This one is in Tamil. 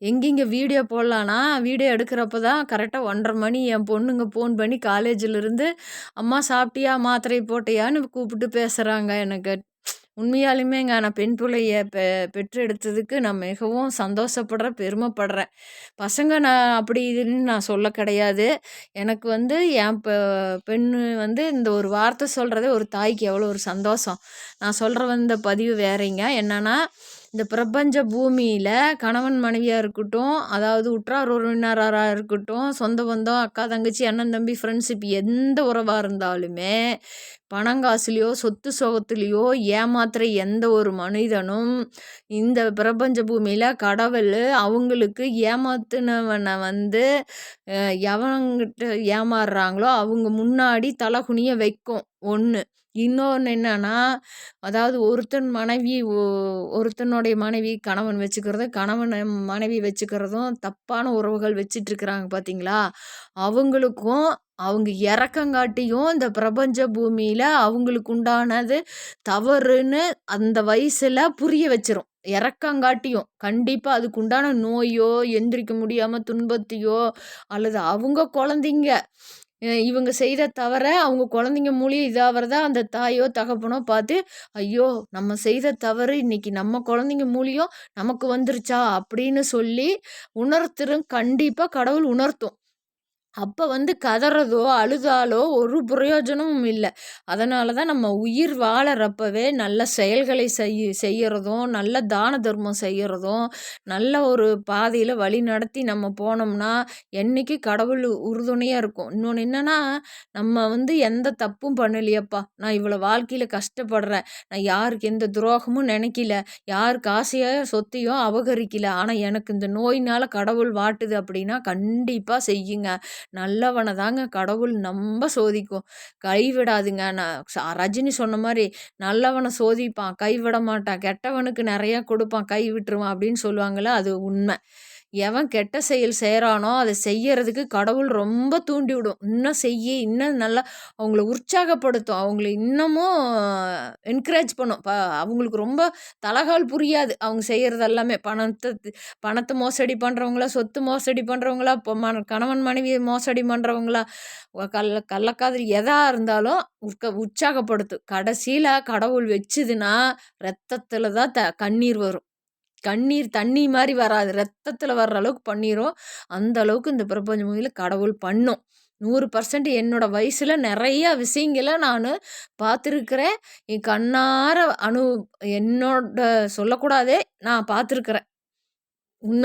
எங்கேங்க வீடியோ போடலான்னா, வீடியோ எடுக்கிறப்ப தான் கரெக்டாக 1:30 மணி என் பொண்ணுங்க ஃபோன் பண்ணி காலேஜிலருந்து, "அம்மா சாப்பிட்டியா? மாத்திரை போட்டியான்னு?" கூப்பிட்டு பேசுகிறாங்க எனக்கு. உண்மையாலுமேங்க நான் பெண் பிள்ளைய பெற்றெடுத்ததுக்கு நான் மிகவும் சந்தோஷப்படுறேன், பெருமைப்படுறேன். பசங்க நான் அப்படி இதுன்னு நான் சொல்ல கிடையாது. எனக்கு வந்து என் பெண்ணு வந்து இந்த ஒரு வார்த்தை சொல்கிறதே ஒரு தாய்க்கு எவ்வளோ ஒரு சந்தோஷம். நான் சொல்கிற வந்த பதிவு வேறேங்க. என்னன்னா, இந்த பிரபஞ்ச பூமியில கணவன் மனைவியா இருக்கட்டும், அதாவது உற்றார் உறவினரா இருக்கட்டும், சொந்த பந்தம், அக்கா, தங்கச்சி, அண்ணன், தம்பி, ஃப்ரெண்ட்ஷிப் எந்த உறவா இருந்தாலுமே, பணங்காசுலயோ, சொத்து சுகத்துலயோ ஏமாத்துற எந்த ஒரு மனிதனும் இந்த பிரபஞ்ச பூமியில கடவுள் அவங்களுக்கு ஏமாத்துனவன வந்து எவன்கிட்ட ஏமாறுறாங்களோ அவங்க முன்னாடி தலை குனிய வைக்கும் ஒண்ணு. இன்னொன்னு என்னன்னா, அதாவது ஒருத்தனுடைய மனைவி கணவன் வச்சுக்கிறதும், கணவன் மனைவி வச்சுக்கிறதும் தப்பான உறவுகள் வச்சுட்ருக்குறாங்க பார்த்தீங்களா? அவங்களுக்கும் அவங்க இறக்கங்காட்டியும் இந்த பிரபஞ்ச பூமியில அவங்களுக்கு உண்டானது தவறுன்னு அந்த வயசுல புரிய வச்சிரும். இறக்கங்காட்டியும். கண்டிப்பா அதுக்கு உண்டான நோயோ, எந்திரிக்க முடியாம துன்பத்தையோ, அல்லது அவங்க குழந்தைங்க இவங்க செய்த தவற அவங்க குழந்தைங்க மூலியம் இதாவறத அந்த தாயோ, தகப்பனோ பார்த்து, "ஐயோ! நம்ம செய்த தவறு இன்னைக்கு நம்ம குழந்தைங்க மூலியம் நமக்கு வந்துருச்சா?" அப்படின்னு சொல்லி உணர்த்திரும். கண்டிப்பா கடவுள் உணர்த்தும். அப்ப வந்து கதறதோ, அழுதாலோ ஒரு பிரயோஜனமும் இல்ல. அதனால தான் நம்ம உயிர் வாழறப்பவே நல்ல செயல்களை செய்யறதும், நல்ல தான தர்மம் செய்யறதும், நல்ல ஒரு பாதையில வழிநடத்தி நம்ம போனோம்னா, என்னைக்கும் கடவுள் உறுதுணையா இருக்கும். இன்னொன்னு என்னன்னா, நம்ம வந்து எந்த தப்பும் பண்ணலையேப்பா! நான் இவ்வளோ வாழ்க்கையில கஷ்டப்படுறேன். நான் யாருக்கு எந்த துரோகமும் நினைக்கல. யாருக்கு ஆசையா சொத்தையோ அபகரிக்கல. ஆனா எனக்கு இந்த நோயினால கடவுள் வாட்டுது அப்படின்னா, கண்டிப்பா செய்யுங்க. நல்லவன தாங்க கடவுள் ரொம்ப சோதிக்கும். கைவிடாதுங்க. நான் ரஜினி சொன்ன மாரி, நல்லவன சோதிப்பான், கைவிட மாட்டான். கெட்டவனுக்கு நெறையா குடுப்பான், கை விட்டுருவான் அப்படின்னு சொல்லுவாங்கல்ல, அது உண்ம. எவன் கெட்ட செயல் செய்றானோ, அத செய்யறதுக்கு கடவுள் ரொம்ப தூண்டிவிடும். இன்னும் செய்யி, இன்னும் நல்லா அவங்கள உற்சாகப்படுத்தும். அவங்கள இன்னமும் என்கரேஜ் பண்ணும். அவங்களுக்கு ரொம்ப தலகால் புரியாது. அவங்க செய்யறது எல்லாமே. பணத்த மோசடி பண்றவங்களா, சொத்து மோசடி பண்றவங்களா, இப்போ கணவன் மனைவிய மோசடி பண்றவங்களா, கள்ளக்காதல் எதா இருந்தாலும் உற்சாகப்படுத்தும். கடைசியில கடவுள் வச்சுதுன்னா, ரத்தத்தில தான் கண்ணீர் வரும். கண்ணீர் தண்ணி மாரி வராது. ரத்தத்தில வர்ற அளவுக்கு பண்ணிரும். அந்த அளவுக்கு இந்த பிரபஞ்ச பூமியில கடவுள் பண்ணும். 100% என்னோட வயசுல நெறைய விஷயங்கள நானு பார்த்துருக்கிறேன். என் கண்ணார என்னோட சொல்லக்கூடாது, நான் பார்த்துருக்கிறேன். உண்ம.